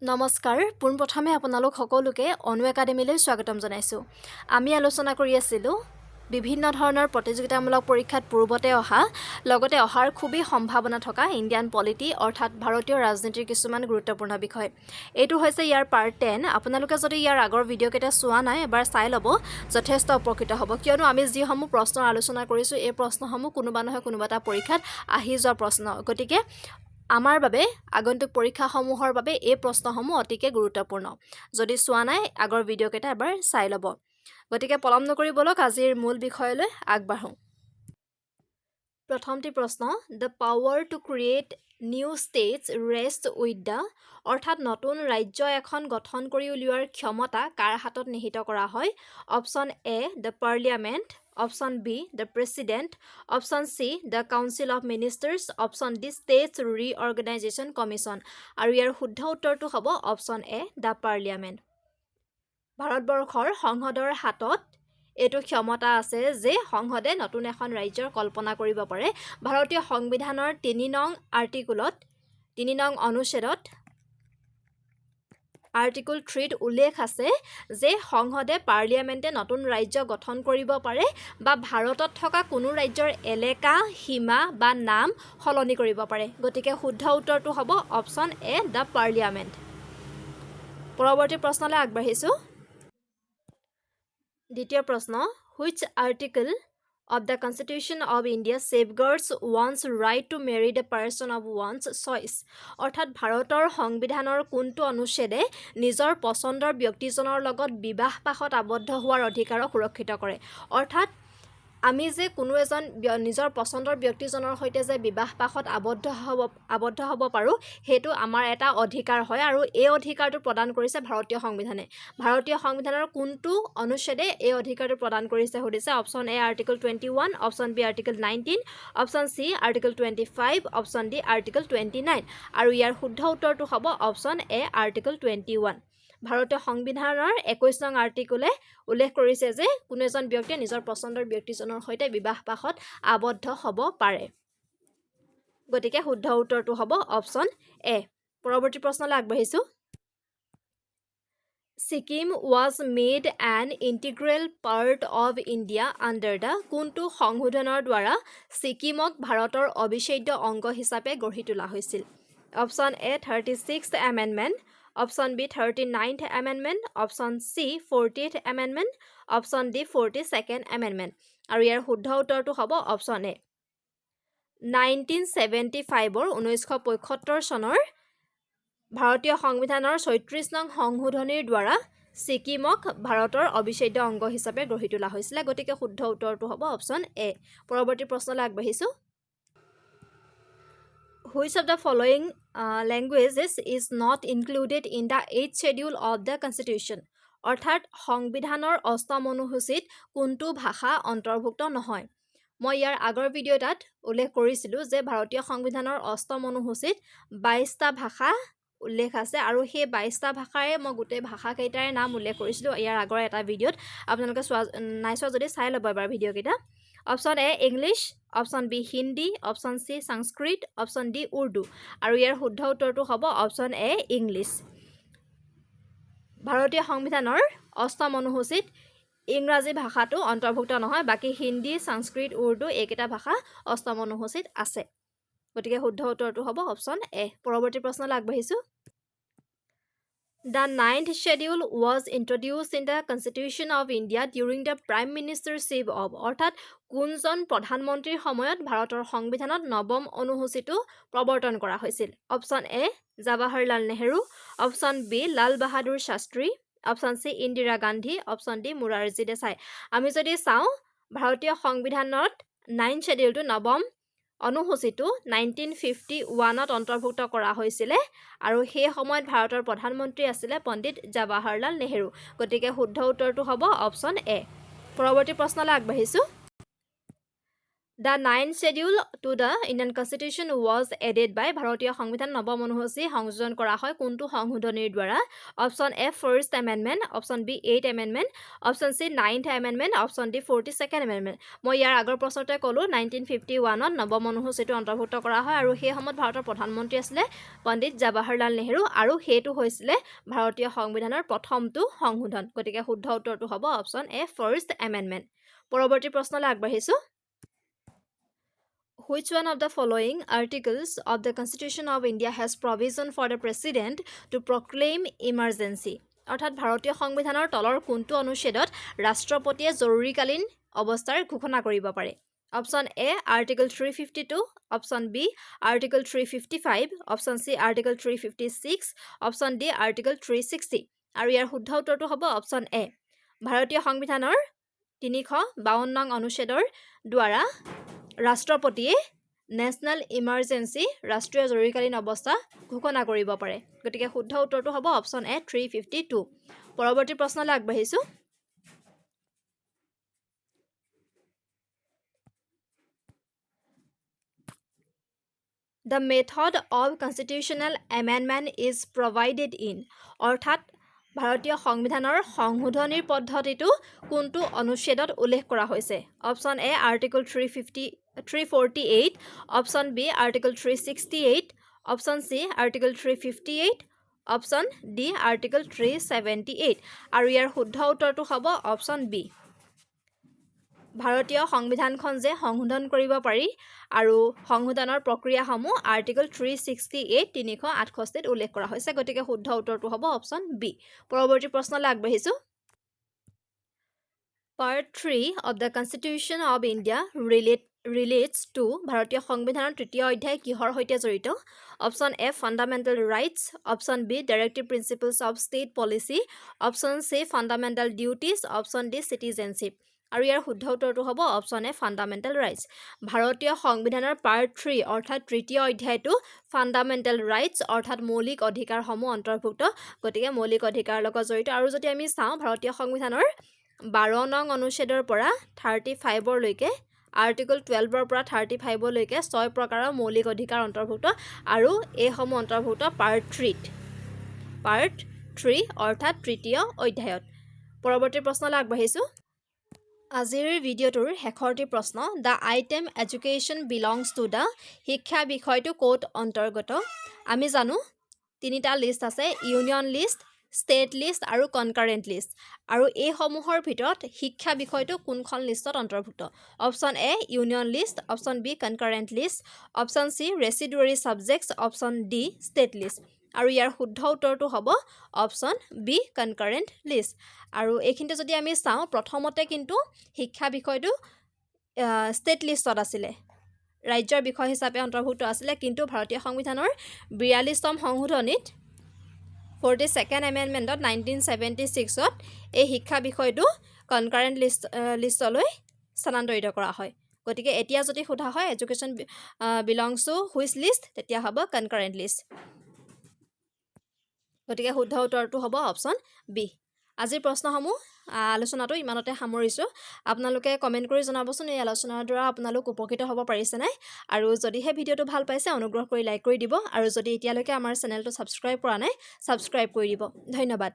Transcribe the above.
নমস্কাৰ পোনপ্ৰথমে আপোনালোক সকলোকে অনু একাডেমীলৈ স্বাগতম জনাইছো আমি আলোচনা কৰি আছিলো বিভিন্ন ধৰণৰ প্ৰতিযোগিতামূলক পৰীক্ষাত পূৰ্বতে অহা লগতে অহাৰ খুবই সম্ভাৱনা থকা ইণ্ডিয়ান পলিটি অৰ্থাৎ ভাৰতীয় ৰাজনীতিৰ কিছুমান গুৰুত্বপূৰ্ণ বিষয় এইটো হৈছে ইয়াৰ পাৰ্ট 10 আপোনালোকে যদি ইয়াৰ আগৰ ভিডিঅ' কেইটা চোৱা নাই এবাৰ চাই ল'ব যথেষ্ট উপকৃত হ'ব কিয়নো আমি যিসমূহ প্ৰশ্ন আলোচনা কৰিছো এই প্ৰশ্নসমূহ কোনোবা নহয় কোনোবা এটা পৰীক্ষাত আহি যোৱা প্ৰশ্ন গতিকে আমাৰ বাবে আগন্তুক পৰীক্ষাসমূহৰ বাবে এই প্ৰশ্নসমূহ অতিকে গুৰুত্বপূৰ্ণ যদি চোৱা নাই আগৰ ভিডিঅ' কেইটা এবাৰ চাই ল'ব গতিকে পলম নকৰি বলক আজিৰ মূল বিষয়লৈ আগবাঢ়ো প্ৰথমটি প্ৰশ্ন the power to create new states rests with the অৰ্থাৎ নতুন ৰাজ্য এখন গঠন কৰি উলিওৱাৰ ক্ষমতা কাৰ হাতত নিহিত কৰা হয় option A the parliament Option B, the President. Option C, the Council of Ministers. Option D, States Reorganization Commission. আৰু ইয়াৰ শুদ্ধ উত্তৰটো হ'ব Option A, the Parliament. ভাৰতবৰ্ষৰ সংসদৰ হাতত এইটো ক্ষমতা আছে যে সংসদে নতুন এখন ৰাজ্যৰ কল্পনা কৰিব পাৰে ভাৰতীয় সংবিধানৰ 3 নং আৰ্টিকুলত 3 নং অনুচ্ছেদত আৰ্টিকল 3 উল্লেখ আছে যে সংসদে পাৰ্লিয়ামেন্টে নতুন ৰাজ্য গঠন কৰিব পাৰে বা ভাৰতত থকা কোনো ৰাজ্যৰ এলেকা সীমা বা নাম সলনি কৰিব পাৰে গতিকে শুদ্ধ উত্তৰটো হ'ব অপচন এ দা পাৰ্লিয়ামেন্ট পৰৱৰ্তী প্ৰশ্নলৈ আগবাঢ়িছো দ্বিতীয় প্ৰশ্ন which article of the Constitution of India safeguards one's right to marry the person of one's choice অৰ্থাৎ ভাৰতৰ সংবিধানৰ কোনটো অনুচ্ছেদে নিজৰ পছন্দৰ ব্যক্তিজনৰ লগত বিবাহ পাশত আবদ্ধ হোৱাৰ অধিকাৰক সুৰক্ষিত কৰে অৰ্থাৎ আমি যে কোনো এজন নিজৰ পছন্দৰ ব্যক্তিজনৰ সৈতে যে বিবাহ পাশত আবদ্ধ হ'ব পাৰো হেতু আমাৰ এটা অধিকাৰ হয় আৰু এই অধিকাৰটো প্ৰদান কৰিছে ভাৰতীয় সংবিধানে ভাৰতীয় সংবিধানৰ কোনটো অনুচ্ছেদে এই অধিকাৰটো প্ৰদান কৰিছে হৈছে option A article 21 option B article 19 option C article 25 option D article 29 আৰু ইয়াৰ শুদ্ধ উত্তৰটো হ'ব অপচন এ আৰ্টিকল 21 ভাৰতীয় সংবিধানৰ 21 নং আৰ্টিকলে উল্লেখ কৰিছে যে কোনো এজন ব্যক্তিয়ে নিজৰ পছন্দৰ ব্যক্তিজনৰ সৈতে বিবাহ পাশত আবদ্ধ হ'ব পাৰে গতিকে শুদ্ধ উত্তৰটো হ'ব অপচন এ পৰৱৰ্তী প্ৰশ্নলৈ আগবাঢ়িছো Sikkim was made an integral part of India under the কোনটো সংশোধনৰ দ্বাৰা ছিকিমক ভাৰতৰ অবিচ্ছেদ্য অংগ হিচাপে গঢ়ি তোলা হৈছিল অপচন এ 36th amendment Option B, 39th Amendment. Option C, 40th Amendment. Option D, 42nd Amendment. আৰু ইয়াৰ শুদ্ধ উত্তৰটো হ'ব Option A. 1975 1975 চনৰ ভাৰতীয় সংবিধানৰ 36 নং সংশোধনীৰ দ্বাৰা ছিকিমক ভাৰতৰ অবিচ্ছেদ্য অংগ হিচাপে গঢ়ি তোলা হৈছিল গতিকে শুদ্ধ উত্তৰটো হ'ব Option A. পৰৱৰ্তী প্ৰশ্নলৈ আগবাঢ়িছো Which of the following languages is not included in the 8th schedule of the Constitution? অৰ্থাৎ সংবিধানৰ অষ্টম অনুসূচীত কোনটো ভাষা অন্তৰ্ভুক্ত নহয় মই ইয়াৰ আগৰ ভিডিঅ'টাত উল্লেখ কৰিছিলো যে ভাৰতীয় সংবিধানৰ অষ্টম অনুসূচীত 22টা ভাষা উল্লেখ আছে আৰু সেই 22টা ভাষাৰে মই গোটেই ভাষা কেইটাৰে নাম উল্লেখ কৰিছিলো ইয়াৰ আগৰ এটা ভিডিঅ'ত আপোনালোকে নাইছোৱা যদি চাই ল'ব এবাৰ ভিডিঅ' কেইটা Option A, English. Option B, Hindi. Option C, Sanskrit. Option D, Urdu. আৰু ইয়াৰ শুদ্ধ উত্তৰটো হ'ব Option A, English. ভাৰতীয় সংবিধানৰ অষ্টম অনুসূচীত ইংৰাজী ভাষাটো অন্তৰ্ভুক্ত নহয় বাকি হিন্দী সংস্কৃত উৰ্দু এইকেইটা ভাষা অষ্টম অনুসূচীত আছে গতিকে শুদ্ধ উত্তৰটো হ'ব Option A পৰৱৰ্তী প্ৰশ্নলৈ আগবাঢ়িছো The 9th schedule was introduced in the Constitution of India during the Prime Ministership of অৰ্থাৎ কোনজন প্ৰধানমন্ত্ৰীৰ সময়ত ভাৰতৰ সংবিধানত নৱম অনুসূচীটো প্ৰৱৰ্তন কৰা হৈছিল option A Jawaharlal Nehru option B Lal Bahadur Shastri option C Indira Gandhi option D Morarji Desai আমি যদি চাওঁ ভাৰতীয় সংবিধানত 9th schedule নৱম অনুসূচীটো 1951ত অন্তৰ্ভুক্ত কৰা হৈছিল আৰু সেই সময়ত ভাৰতৰ প্ৰধানমন্ত্ৰী আছিল পণ্ডিত জৱাহৰলাল নেহৰু গতিকে শুদ্ধ উত্তৰটো হ'ব অপচন এ পৰৱৰ্তী প্ৰশ্নলৈ আগবাঢ়িছো The 9th schedule to the Indian Constitution was added by ভাৰতীয় সংবিধান নৱম অনুসূচী সংযোজন কৰা হয় কোনটো সংশোধনীৰ দ্বাৰা option A first amendment option B 8th amendment option C 9th amendment option D 42nd amendment মই ইয়াৰ আগৰ প্ৰশ্নতে ক'লো 1951ত নৱম অনুসূচীটো অন্তৰ্ভুক্ত কৰা হয় আৰু সেই সময়ত ভাৰতৰ প্ৰধানমন্ত্ৰী আছিলে পণ্ডিত জৱাহৰলাল নেহৰু আৰু সেইটো হৈছিলে ভাৰতীয় সংবিধানৰ প্ৰথমটো সংশোধন গতিকে শুদ্ধ উত্তৰটো হ'ব অপশ্যন এ ফাৰ্ষ্ট এমেণ্ডমেণ্ট পৰৱৰ্তী প্ৰশ্নলৈ আগবাঢ়িছো Which one of the following articles of the Constitution of India has provision for the President to proclaim emergency? অৰ্থাৎ ভাৰতীয় সংবিধানৰ তলৰ কোনটো অনুচ্ছেদত ৰাষ্ট্ৰপতিয়ে জৰুৰীকালীন অৱস্থাৰ ঘোষণা কৰিব পাৰে option A article 352 option B article 355 option C article 356 option D article 360 আৰু ইয়াৰ শুদ্ধ উত্তৰটো হ'ব অপশ্যন এ ভাৰতীয় সংবিধানৰ 352 নং অনুচ্ছেদৰ দ্বাৰা ৰাষ্ট্ৰপতিয়ে নেশ্যনেল ইমাৰ্জেঞ্চি ৰাষ্ট্ৰীয় জৰুৰীকালীন অৱস্থা ঘোষণা কৰিব পাৰে গতিকে শুদ্ধ উত্তৰটো হ'ব অপশ্যন এ 352 পৰৱৰ্তী প্ৰশ্নলৈ আগবাঢ়িছো The method of constitutional amendment is provided in অৰ্থাৎ ভাৰতীয় সংবিধানৰ সংশোধনীৰ পদ্ধতিটো কোনটো অনুচ্ছেদত উল্লেখ কৰা হৈছে option A article 348 option B article 368 option C article 358 option D article 378 আৰু ইয়াৰ শুদ্ধ উত্তৰটো হ'ব অপশ্যন বি ভাৰতীয় সংবিধানখন যে সংশোধন কৰিব পাৰি আৰু সংশোধনৰ প্ৰক্ৰিয়াসমূহ আৰ্টিকল 368 368 উল্লেখ কৰা হৈছে গতিকে শুদ্ধ উত্তৰটো হ'ব অপশ্যন বি পৰৱৰ্তী প্ৰশ্নলৈ আগবাঢ়িছো Part 3 of the Constitution of India relates to ভাৰতীয় সংবিধানৰ তৃতীয় অধ্যায় কিহৰ সৈতে জড়িত option A fundamental rights option B directive principles of state policy option C fundamental duties option D citizenship আৰু ইয়াৰ শুদ্ধ উত্তৰটো হ'ব অপশ্যন এ ফাণ্ডামেণ্টেল ৰাইটছ ভাৰতীয় সংবিধানৰ পাৰ্ট 3 অৰ্থাৎ তৃতীয় অধ্যায়টো ফাণ্ডামেণ্টেল ৰাইটছ অৰ্থাৎ মৌলিক অধিকাৰসমূহ অন্তৰ্ভুক্ত গতিকে মৌলিক অধিকাৰৰ লগত জড়িত আৰু যদি আমি চাওঁ ভাৰতীয় সংবিধানৰ 12 নং অনুচ্ছেদৰ পৰা 35 লৈকে আৰ্টিকল 12 পৰা 35 লৈকে 6 প্ৰকাৰৰ মৌলিক অধিকাৰ অন্তৰ্ভুক্ত আৰু এইসমূহ অন্তৰ্ভুক্ত পাৰ্ট 3 অৰ্থাৎ তৃতীয় অধ্যায়ত পৰৱৰ্তী প্ৰশ্নলৈ আগবাঢ়িছো আজিৰ ভিডিঅ'টোৰ শেষৰটি প্ৰশ্ন the item education belongs to the শিক্ষা বিষয়টো ক'ত অন্তৰ্গত আমি জানো তিনিটা লিষ্ট আছে ইউনিয়ন লিষ্ট ষ্টেট লিষ্ট আৰু কনকাৰেণ্ট লিষ্ট আৰু এইসমূহৰ ভিতৰত শিক্ষা বিষয়টো কোনখন লিষ্টত অন্তৰ্ভুক্ত option A union list option B concurrent list option C residuary subjects option D state list আৰু ইয়াৰ শুদ্ধ উত্তৰটো হ'ব অপশ্যন বি কনকাৰেণ্ট লিষ্ট আৰু এইখিনিতে যদি আমি চাওঁ প্ৰথমতে কিন্তু শিক্ষা বিষয়টো ষ্টেট লিষ্টত আছিলে ৰাজ্যৰ বিষয় হিচাপে অন্তৰ্ভুক্ত আছিলে কিন্তু ভাৰতীয় সংবিধানৰ 42তম সংশোধনীত 42nd এমেণ্ডমেণ্টত 1976ত এই শিক্ষা বিষয়টো কনকাৰেণ্ট লিষ্টলৈ স্থানান্তৰিত কৰা হয় গতিকে এতিয়া যদি সোধা হয় education belongs two which list তেতিয়া হ'ব কনকাৰেণ্ট লিষ্ট গতিকে শুদ্ধ উত্তৰটো হ'ব অপশ্যন বি আজিৰ প্ৰশ্নসমূহ আলোচনাটো ইমানতে সামৰিছোঁ আপোনালোকে কমেণ্ট কৰি জনাবচোন এই আলোচনাৰ দ্বাৰা আপোনালোক উপকৃত হ'ব পাৰিছে নাই আৰু যদিহে ভিডিঅ'টো ভাল পাইছে অনুগ্ৰহ কৰি লাইক কৰি দিব আৰু যদি এতিয়ালৈকে আমাৰ চেনেলটো ছাবস্ক্ৰাইব কৰা নাই ছাবস্ক্ৰাইব কৰি দিব ধন্যবাদ